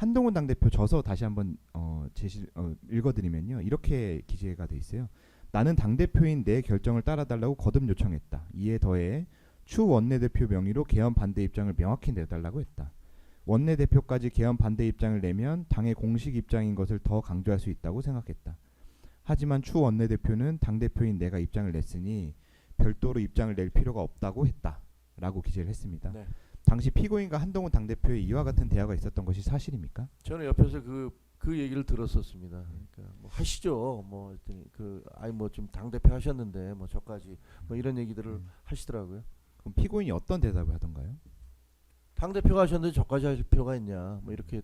한동훈 당대표 저서 다시 한번 읽어드리면요. 이렇게 기재가 돼 있어요. 나는 당대표인 내 결정을 따라달라고 거듭 요청했다. 이에 더해 추 원내대표 명의로 개헌 반대 입장을 명확히 내달라고 했다. 원내대표까지 개헌 반대 입장을 내면 당의 공식 입장인 것을 더 강조할 수 있다고 생각했다. 하지만 추 원내대표는 당대표인 내가 입장을 냈으니 별도로 입장을 낼 필요가 없다고 했다. 라고 기재를 했습니다. 네. 당시 피고인과 한동훈 당대표의 이와 같은 대화가 있었던 것이 사실입니까? 저는 옆에서 그 얘기를 들었었습니다. 그러니까 뭐 하시죠. 뭐 했더니 아니 뭐 좀 당 대표 하셨는데 뭐 저까지 뭐 이런 얘기들을 하시더라고요. 그럼 피고인이 어떤 대답을 하던가요? 당 대표가 하셨는데 저까지 하실 필요가 있냐. 뭐 이렇게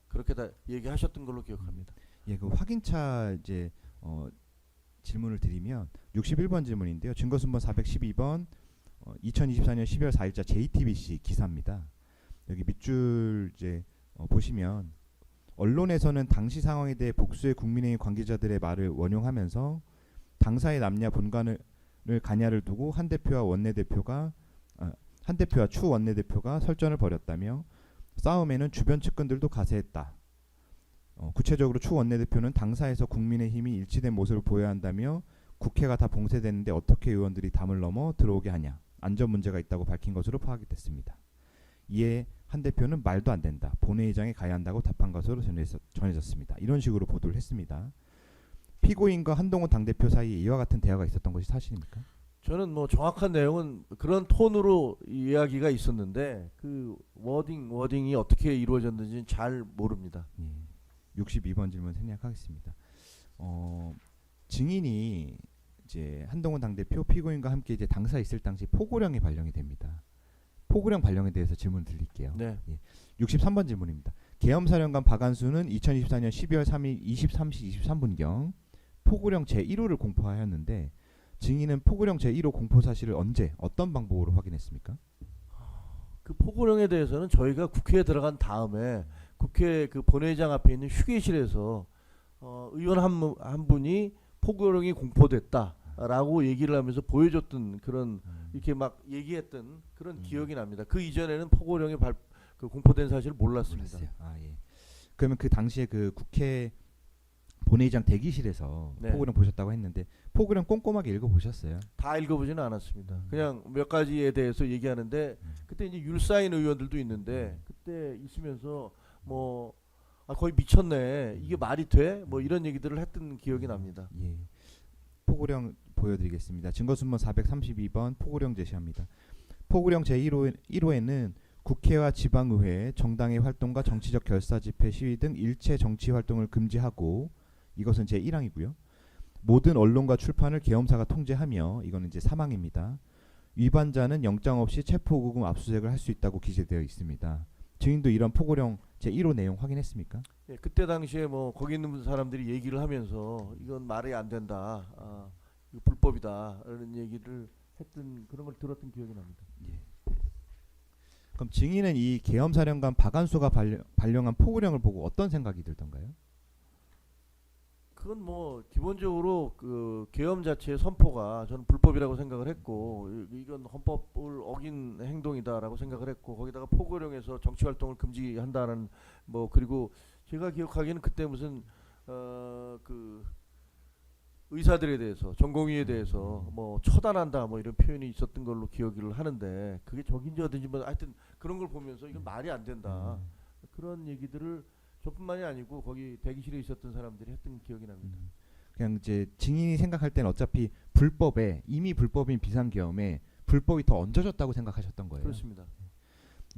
그렇게 다 얘기하셨던 걸로 기억합니다. 예, 그 확인차 이제 질문을 드리면 61번 질문인데요. 증거순번 412번 2024년 12월 4일자 JTBC 기사입니다. 여기 밑줄 이제 보시면 언론에서는 당시 상황에 대해 복수의 국민의힘 관계자들의 말을 원용하면서 당사의 남냐 본관을 가냐를 두고 한 대표와 추 원내대표가 설전을 벌였다며 싸움에는 주변 측근들도 가세했다. 구체적으로 추 원내대표는 당사에서 국민의힘이 일치된 모습을 보여야 한다며 국회가 다 봉쇄됐는데 어떻게 의원들이 담을 넘어 들어오게 하냐. 안전 문제가 있다고 밝힌 것으로 파악이 됐습니다. 이에 한 대표는 말도 안 된다. 본회의장에 가야 한다고 답한 것으로 전해졌습니다. 이런 식으로 보도를 했습니다. 피고인과 한동훈 당대표 사이에 이와 같은 대화가 있었던 것이 사실입니까? 저는 뭐 정확한 내용은 그런 톤으로 이야기가 있었는데 그 워딩이 어떻게 이루어졌는지는 잘 모릅니다. 예. 62번 질문 생략하겠습니다. 증인이 이제 한동훈 당대표 피고인과 함께 이제 당사에 있을 당시 포고령이 발령이 됩니다. 포고령 발령에 대해서 질문 드릴게요. 네. 예. 63번 질문입니다. 계엄사령관 박안수는 2024년 12월 3일 23시 23분경 포고령 제1호를 공포하였는데 증인은 포고령 제1호 공포 사실을 언제 어떤 방법으로 확인했습니까? 그 포고령에 대해서는 저희가 국회에 들어간 다음에 국회 그 본회의장 앞에 있는 휴게실에서 의원 한 분이 포고령이 공포됐다라고 얘기를 하면서 보여줬던 그런 이렇게 막 얘기했던 그런 기억이 납니다. 그 이전에는 포고령이 그 공포된 사실을 몰랐습니다. 몰랐어요. 예. 그러면 그 당시에 그 국회 본회의장 대기실에서 네. 포고령 보셨다고 했는데 포고령 꼼꼼하게 읽어보셨어요? 다 읽어보지는 않았습니다. 그냥 몇 가지에 대해서 얘기하는데 그때 이제 율사인 의원들도 있는데 그때 있으면서 뭐 거의 미쳤네. 이게 말이 돼? 뭐 이런 얘기들을 했던 기억이 납니다. 예. 포고령 보여드리겠습니다. 증거순번 432번 포고령 제시합니다. 포고령 제1호에는 국회와 지방의회, 정당의 활동과 정치적 결사 집회, 시위 등 일체 정치 활동을 금지하고 이것은 제1항이고요. 모든 언론과 출판을 계엄사가 통제하며 이거는 이제 3항입니다. 위반자는 영장 없이 체포구금 압수수색을 할 수 있다고 기재되어 있습니다. 증인도 이런 포고령 제1호 내용 확인했습니까? 예, 그때 당시에 뭐 거기 있는 사람들이 얘기를 하면서 이건 말이 안 된다. 이거 불법이다. 이런 얘기를 했던 그런 걸 들었던 기억이 납니다. 예. 그럼 증인은 이 계엄사령관 박안수가 발령한 포고령을 보고 어떤 생각이 들던가요? 그건 뭐 기본적으로 그 계엄 자체의 선포가 저는 불법이라고 생각을 했고 이건 헌법을 어긴 행동이다라고 생각을 했고 거기다가 포고령에서 정치 활동을 금지한다는 뭐 그리고 제가 기억하기에는 그때 무슨 그 의사들에 대해서 전공의에 대해서 뭐 처단한다 뭐 이런 표현이 있었던 걸로 기억을 하는데 그게 적인지 어딘지 뭐 하여튼 그런 걸 보면서 이건 말이 안 된다 그런 얘기들을 저뿐만이 아니고 거기 대기실에 있었던 사람들이 했던 기억이 납니다. 그냥 이제 증인이 생각할 때는 어차피 이미 불법인 비상계엄에 불법이 더 얹어졌다고 생각하셨던 거예요. 그렇습니다.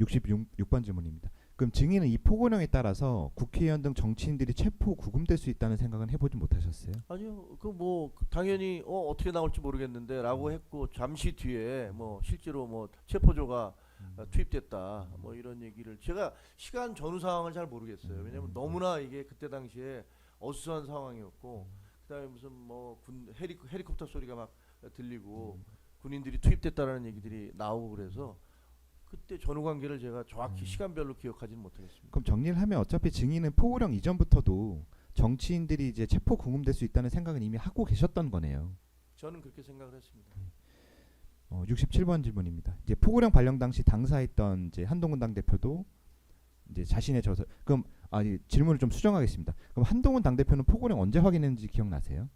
66번 질문입니다. 그럼 증인은 이 포고령에 따라서 국회의원 등 정치인들이 체포 구금될 수 있다는 생각은 해보지 못하셨어요? 아니요, 그 뭐 당연히 어떻게 나올지 모르겠는데라고 했고 잠시 뒤에 뭐 실제로 뭐 체포조가 투입됐다 뭐 이런 얘기를 제가 시간 전후 상황을 잘 모르겠어요. 왜냐하면 너무나 이게 그때 당시에 어수선한 상황이었고 그다음에 무슨 뭐 헤리콥터 소리가 막 들리고 군인들이 투입됐다라는 얘기들이 나오고 그래서 그때 전후 관계를 제가 정확히 시간별로 기억하지는 못하겠습니다. 그럼 정리를 하면 어차피 증인은 포고령 이전부터도 정치인들이 이제 체포 구금될 수 있다는 생각은 이미 하고 계셨던 거네요. 저는 그렇게 생각을 했습니다. 67번 질문입니다. 이제 포고령 발령 당시 당사했던 이제 한동훈 당대표도 이제 자신의 저서 그럼 질문을 좀 수정하겠습니다. 그럼 한동훈 당대표는 포고령 언제 확인했는지 기억나세요?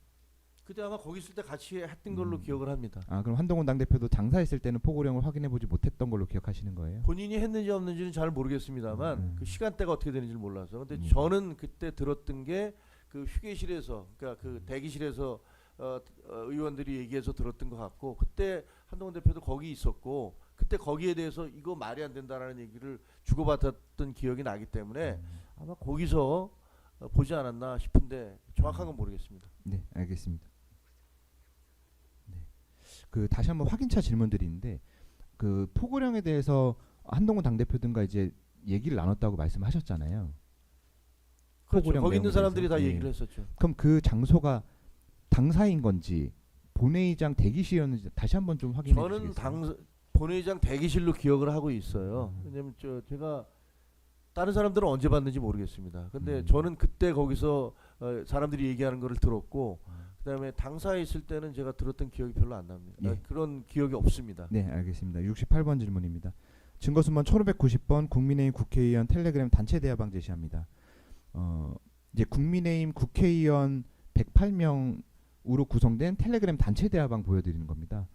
그때 아마 거기 있을 때 같이 했던 걸로 기억을 합니다. 그럼 한동훈 당대표도 당사했을 때는 포고령을 확인해 보지 못했던 걸로 기억하시는 거예요? 본인이 했는지 없는지는 잘 모르겠습니다만 그 시간대가 어떻게 되는지를 몰라서. 근데 저는 그때 들었던 게 그 휴게실에서, 그러니까 그 대기실에서 의원들이 얘기해서 들었던 것 같고, 그때 한동훈 대표도 거기 있었고, 그때 거기에 대해서 이거 말이 안 된다라는 얘기를 주고받았던 기억이 나기 때문에 아마 거기서 보지 않았나 싶은데 정확한 건 모르겠습니다. 네, 알겠습니다. 네. 그 다시 한번 확인차 질문드리는데 그 포고령에 대해서 한동훈 당대표 등과 이제 얘기를 나눴다고 말씀하셨잖아요. 그렇죠. 포고령 거기 있는 내용에 사람들이 대해서. 다 예. 얘기를 했었죠. 그럼 그 장소가 당사인 건지 본회의장 대기실이었는지 다시 한번 좀 확인해 저는 주시겠어요? 본회의장 대기실로 기억을 하고 있어요. 왜냐면 제가 다른 사람들은 언제 봤는지 모르겠습니다. 근데 저는 그때 거기서 사람들이 얘기하는 거를 들었고, 그다음에 당사에 있을 때는 제가 들었던 기억이 별로 안 납니다. 예. 그런 기억이 없습니다. 네, 알겠습니다. 68번 질문입니다. 증거수만 1590번 국민의힘 국회의원 텔레그램 단체 대화방 제시합니다. 이제 국민의힘 국회의원 108명으로 구성된 텔레그램 단체 대화방 보여드리는 겁니다.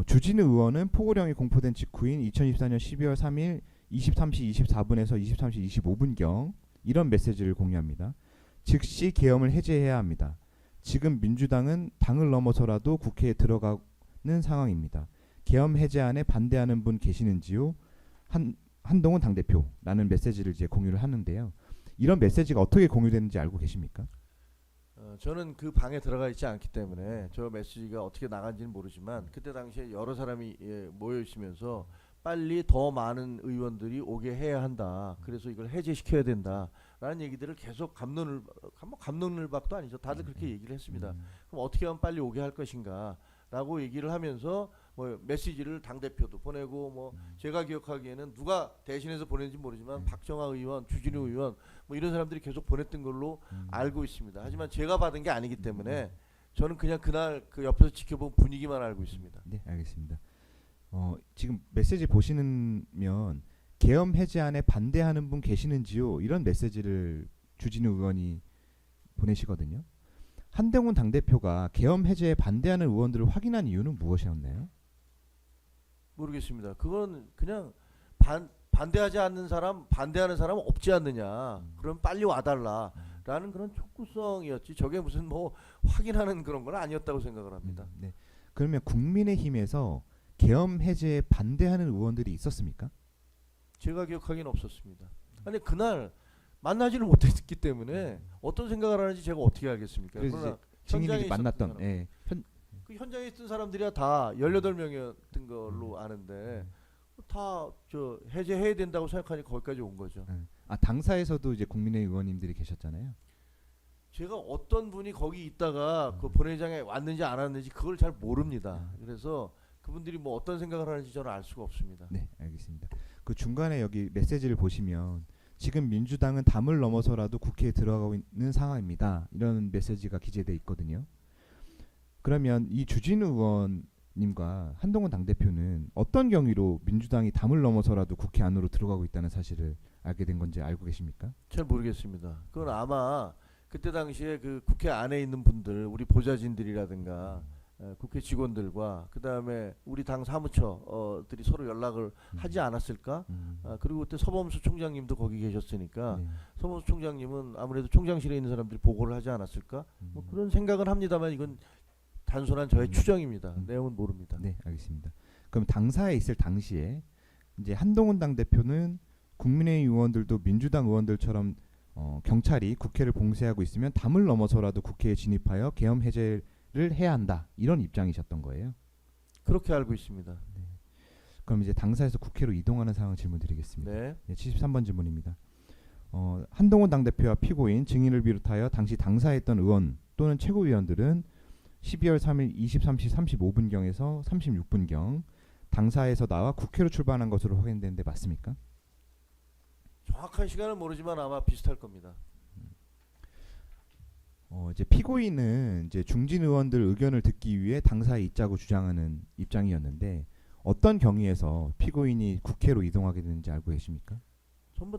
주진우 의원은 포고령이 공포된 직후인 2024년 12월 3일 23시 24분에서 23시 25분경 이런 메시지를 공유합니다. 즉시 계엄을 해제해야 합니다. 지금 민주당은 당을 넘어서라도 국회에 들어가는 상황입니다. 계엄 해제안에 반대하는 분 계시는지요? 한동훈 당대표라는 메시지를 이제 공유를 하는데요. 이런 메시지가 어떻게 공유되는지 알고 계십니까? 저는 그 방에 들어가 있지 않기 때문에 저 메시지가 어떻게 나간지는 모르지만, 그때 당시에 여러 사람이 모여 있으면서 빨리 더 많은 의원들이 오게 해야 한다. 그래서 이걸 해제시켜야 된다라는 얘기들을 계속 갑론을박도 아니죠. 다들 그렇게 얘기를 했습니다. 그럼 어떻게 하면 빨리 오게 할 것인가라고 얘기를 하면서 뭐 메시지를 당 대표도 보내고, 뭐 제가 기억하기에는 누가 대신해서 보냈는지 모르지만 박정아 의원, 주진우 의원 뭐 이런 사람들이 계속 보냈던 걸로 알고 있습니다. 하지만 제가 받은 게 아니기 때문에 저는 그냥 그날 그 옆에서 지켜본 분위기만 알고 있습니다. 네, 알겠습니다. 지금 메시지 보시면 계엄 해제안에 반대하는 분 계시는지요? 이런 메시지를 주진우 의원이 보내시거든요. 한동훈 당대표가 계엄 해제에 반대하는 의원들을 확인한 이유는 무엇이었나요? 모르겠습니다. 그건 그냥 반대하지 않는 사람, 반대하는 사람은 없지 않느냐. 그럼 빨리 와달라라는 그런 촉구성이었지. 저게 무슨 뭐 확인하는 그런 건 아니었다고 생각을 합니다. 네. 그러면 국민의힘에서 계엄 해제에 반대하는 의원들이 있었습니까? 제가 기억하기는 없었습니다. 아니 그날 만나지를 못했기 때문에 어떤 생각을 하는지 제가 어떻게 알겠습니까? 그래서 그러나 증인들이 현장에 만났던 있었던 그 현장에 있던 사람들이야 다 18명이었던 걸로 아는데 다 저 해제해야 된다고 생각하니 거기까지 온 거죠. 당사에서도 이제 국민의힘 의원님들이 계셨잖아요. 제가 어떤 분이 거기 있다가 그 본회의장에 왔는지 안 왔는지 그걸 잘 모릅니다. 그래서 그분들이 뭐 어떤 생각을 하는지 저는 알 수가 없습니다. 네, 알겠습니다. 그 중간에 여기 메시지를 보시면 지금 민주당은 담을 넘어서라도 국회에 들어가고 있는 상황입니다. 이런 메시지가 기재돼 있거든요. 그러면 이 주진우 의원님과 한동훈 당대표는 어떤 경위로 민주당이 담을 넘어서라도 국회 안으로 들어가고 있다는 사실을 알게 된 건지 알고 계십니까? 잘 모르겠습니다. 그건 아마 그때 당시에 그 국회 안에 있는 분들, 우리 보좌진들이라든가 국회 직원들과 그 다음에 우리 당 사무처들이 서로 연락을 하지 않았을까? 그리고 그때 서범수 총장님도 거기 계셨으니까 네. 서범수 총장님은 아무래도 총장실에 있는 사람들이 보고를 하지 않았을까? 뭐 그런 생각은 합니다만 이건 단순한 저의 추정입니다. 내용은 모릅니다. 네, 알겠습니다. 그럼 당사에 있을 당시에 이제 한동훈 당대표는 국민의힘 의원들도 민주당 의원들처럼 경찰이 국회를 봉쇄하고 있으면 담을 넘어서라도 국회에 진입하여 계엄 해제를 해야 한다. 이런 입장이셨던 거예요. 그렇게 알고 있습니다. 그럼 이제 당사에서 국회로 이동하는 상황 질문드리겠습니다. 네. 73번 질문입니다. 한동훈 당대표와 피고인, 증인을 비롯하여 당시 당사했던 의원 또는 최고위원들은 12월 3일 23시 35분경에서 36분경 당사에서 나와 국회로 출발한 것으로 확인되는데 맞습니까? 정확한 시간은 모르지만 아마 비슷할 겁니다. 이제 피고인은 이제 중진 의원들 의견을 듣기 위해 당사에 있자고 주장하는 입장이었는데 어떤 경위에서 피고인이 국회로 이동하게 되는지 알고 계십니까? 전부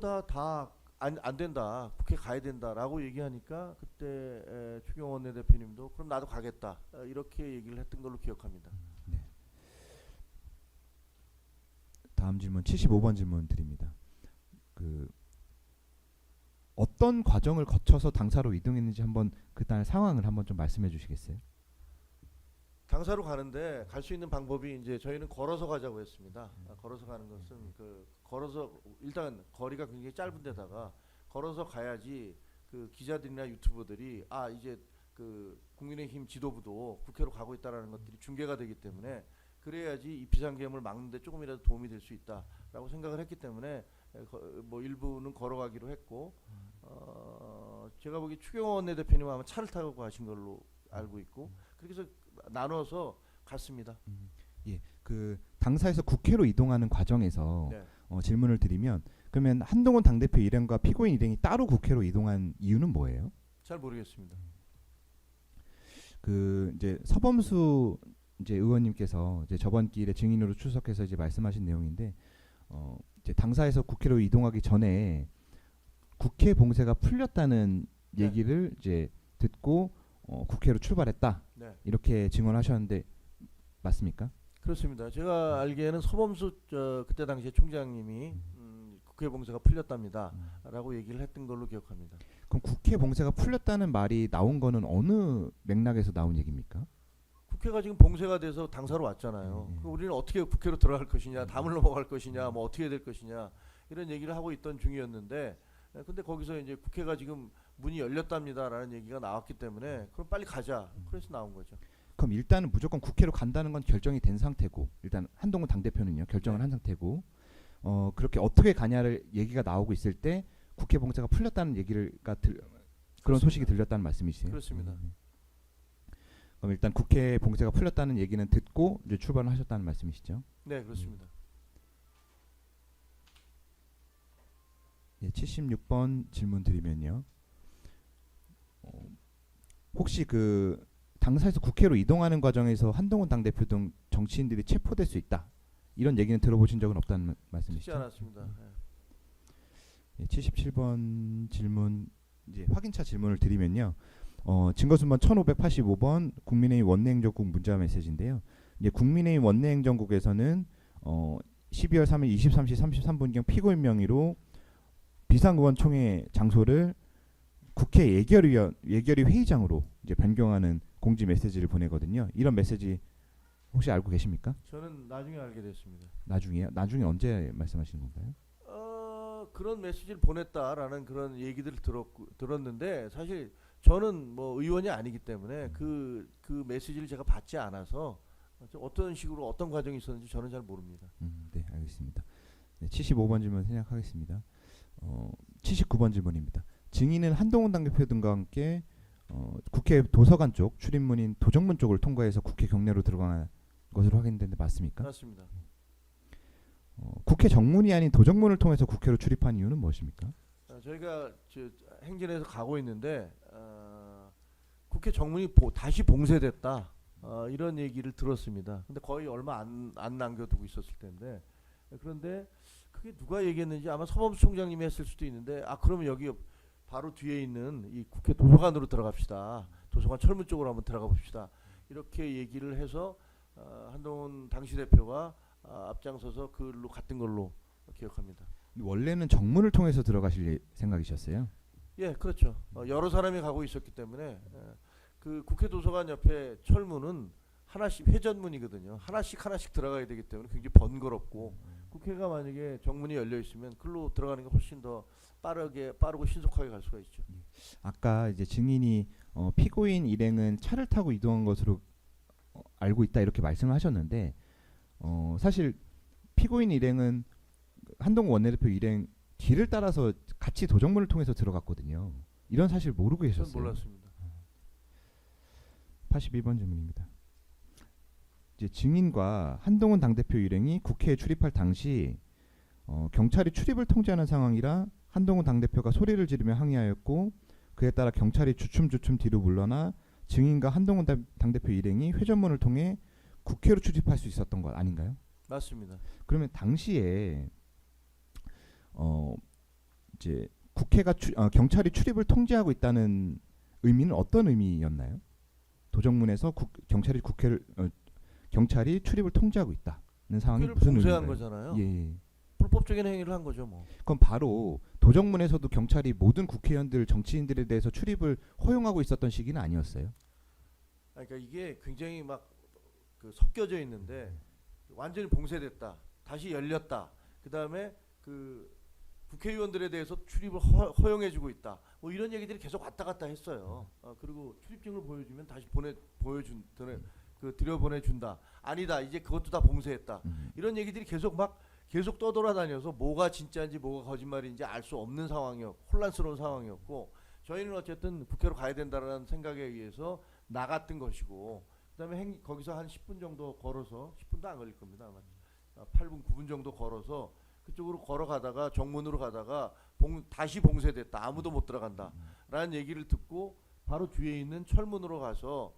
안 된다. 국회 가야 된다라고 얘기하니까 그때 추경호 원내대표님도 그럼 나도 가겠다. 이렇게 얘기를 했던 걸로 기억합니다. 네. 다음 질문 75번 질문 드립니다. 그 어떤 과정을 거쳐서 당사로 이동했는지 한번 그날 상황을 한번 좀 말씀해 주시겠어요? 당사로 가는데 갈 수 있는 방법이 이제 저희는 걸어서 가자고 했습니다. 걸어서 가는 것은 걸어서 일단 거리가 굉장히 짧은데다가 걸어서 가야지 그 기자들이나 유튜버들이 이제 그 국민의힘 지도부도 국회로 가고 있다라는 것들이 중계가 되기 때문에 그래야지 이 비상계엄을 막는데 조금이라도 도움이 될 수 있다라고 생각을 했기 때문에 뭐 일부는 걸어가기로 했고 제가 보기 추경호 원내대표님은 아마 차를 타고 가신 걸로 알고 있고 그렇게 해서 나눠서 갔습니다. 예, 그 당사에서 국회로 이동하는 과정에서 네. 질문을 드리면 그러면 한동훈 당대표 일행과 피고인 일행이 따로 국회로 이동한 이유는 뭐예요? 잘 모르겠습니다. 그 이제 서범수 이제 의원님께서 이제 저번 기일에 증인으로 출석해서 이제 말씀하신 내용인데 이제 당사에서 국회로 이동하기 전에 국회 봉쇄가 풀렸다는 네. 얘기를 이제 듣고 국회로 출발했다 네. 이렇게 증언하셨는데 맞습니까? 그렇습니다. 제가 알기에는 서범수 그때 당시에 총장님이 국회 봉쇄가 풀렸답니다라고 얘기를 했던 걸로 기억합니다. 그럼 국회 봉쇄가 풀렸다는 말이 나온 거는 어느 맥락에서 나온 얘기입니까? 국회가 지금 봉쇄가 돼서 당사로 왔잖아요. 그럼 우리는 어떻게 국회로 들어갈 것이냐, 담을 넘어갈 것이냐, 뭐 어떻게 될 것이냐 이런 얘기를 하고 있던 중이었는데, 근데 거기서 이제 국회가 지금 문이 열렸답니다라는 얘기가 나왔기 때문에 그럼 빨리 가자. 그래서 나온 거죠. 그럼 일단은 무조건 국회로 간다는 건 결정이 된 상태고 일단 한동훈 당대표는요 결정을 네. 한 상태고 그렇게 어떻게 가냐를 얘기가 나오고 있을 때 국회 봉쇄가 풀렸다는 얘기를 그런 그렇습니다. 소식이 들렸다는 말씀이시에요? 그렇습니다. 그럼 일단 국회 봉쇄가 풀렸다는 얘기는 듣고 이제 출발을 하셨다는 말씀이시죠? 네, 그렇습니다. 예, 76번 질문 드리면요. 혹시 그 당사에서 국회로 이동하는 과정에서 한동훈 당대표 등 정치인들이 체포될 수 있다 이런 얘기는 들어보신 적은 없다는 듣지 말씀이시죠? 않았습니다. 예, 77번 질문 이제 확인차 질문을 드리면요. 증거순번 1585번 국민의힘 원내행정국 문자 메시지인데요. 이제 국민의힘 원내행정국에서는 12월 3일 23시 33분경 피고인 명의로 비상의원총회 장소를 국회 예결위 회의장으로 이제 변경하는 공지 메시지를 보내거든요. 이런 메시지 혹시 알고 계십니까? 저는 나중에 알게 됐습니다. 나중에요? 나중에 언제 말씀하시는 건가요? 그런 메시지를 보냈다라는 그런 얘기들을 들었는데 사실 저는 뭐 의원이 아니기 때문에 그 메시지를 제가 받지 않아서 어떤 식으로 어떤 과정이 있었는지 저는 잘 모릅니다. 네, 알겠습니다. 네, 75번 질문 생략하겠습니다. 79번 질문입니다. 증인은 한동훈 당대표 등과 함께 국회 도서관 쪽 출입문인 도정문 쪽을 통과해서 국회 경내로 들어간 것으로 확인되는데 맞습니까? 맞습니다. 국회 정문이 아닌 도정문을 통해서 국회로 출입한 이유는 무엇입니까? 저희가 행진에서 가고 있는데 국회 정문이 다시 봉쇄됐다 이런 얘기를 들었습니다. 근데 거의 얼마 안 남겨두고 있었을 텐데 그런데 그게 누가 얘기했는지 아마 서범수 총장님이 했을 수도 있는데 그러면 여기 바로 뒤에 있는 이 국회 도서관으로 들어갑시다. 도서관 철문 쪽으로 한번 들어가 봅시다. 이렇게 얘기를 해서 한동훈 당시대표가 앞장서서 그로 갔던 걸로 기억합니다. 원래는 정문을 통해서 들어가실 생각이셨어요? 예, 그렇죠. 여러 사람이 가고 있었기 때문에 그 국회 도서관 옆에 철문은 하나씩 회전문이거든요. 하나씩 들어가야 되기 때문에 굉장히 번거롭고 국회가 만약에 정문이 열려 있으면 글로 들어가는 게 훨씬 더 빠르고 신속하게 갈 수가 있죠. 아까 이제 증인이 피고인 일행은 차를 타고 이동한 것으로 알고 있다 이렇게 말씀을 하셨는데 사실 피고인 일행은 한동훈 원내대표 일행 뒤를 따라서 같이 도정문을 통해서 들어갔거든요. 이런 사실 모르고 계셨어요? 저는 몰랐습니다. 82번 질문입니다. 이제 증인과 한동훈 당대표 일행이 국회에 출입할 당시 경찰이 출입을 통제하는 상황이라 한동훈 당대표가 소리를 지르며 항의하였고 그에 따라 경찰이 주춤주춤 뒤로 물러나 증인과 한동훈 당대표 일행이 회전문을 통해 국회로 출입할 수 있었던 것 아닌가요? 맞습니다. 그러면 당시에 이제 경찰이 출입을 통제하고 있다는 의미는 어떤 의미였나요? 도정문에서 경찰이 출입을 통제하고 있다는 상황이 국회를 무슨 봉쇄한 의미인가요? 거잖아요. 예. 불법적인 행위를 한 거죠, 뭐. 그럼 바로 도정문에서도 경찰이 모든 국회의원들, 정치인들에 대해서 출입을 허용하고 있었던 시기는 아니었어요? 그러니까 이게 굉장히 막 그 섞여져 있는데 완전히 봉쇄됐다, 다시 열렸다, 그 다음에 그 국회의원들에 대해서 출입을 허용해주고 있다, 뭐 이런 얘기들이 계속 왔다 갔다 했어요. 그리고 출입증을 보여주면 다시 들여보내준다. 아니다, 이제 그것도 다 봉쇄했다. 이런 얘기들이 계속 떠돌아다녀서 뭐가 진짜인지 뭐가 거짓말인지 알 수 없는 혼란스러운 상황이었고, 저희는 어쨌든 국회로 가야 된다는 생각에 의해서 나갔던 것이고, 그다음에 거기서 한 10분 정도 걸어서, 10분도 안 걸릴 겁니다. 아마 8분 9분 정도 걸어서 그쪽으로 걸어가다가 정문으로 가다가 다시 봉쇄됐다, 아무도 못 들어간다 라는 얘기를 듣고 바로 뒤에 있는 철문으로 가서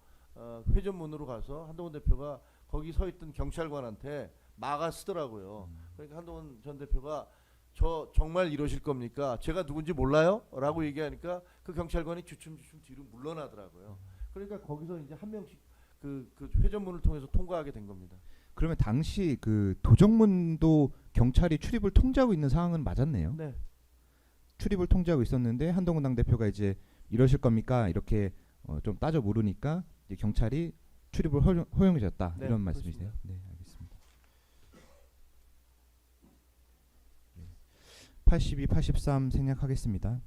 회전문으로 가서 한동훈 대표가 거기 서 있던 경찰관한테 막아 쓰더라고요. 그러니까 한동훈 전 대표가 저 정말 이러실 겁니까? 제가 누군지 몰라요? 라고 얘기하니까 그 경찰관이 주춤주춤 뒤로 물러나더라고요. 그러니까 거기서 이제 한 명씩 그 회전문을 통해서 통과하게 된 겁니다. 그러면 당시 그 도정문도 경찰이 출입을 통제하고 있는 상황은 맞았네요. 네. 출입을 통제하고 있었는데 한동훈 당대표가 이제 이러실 겁니까? 이렇게 좀 따져 물으니까 이제 경찰이 출입을 허용해줬다, 네, 이런 말씀이세요? 네, 알겠습니다. 82, 83 생략하겠습니다.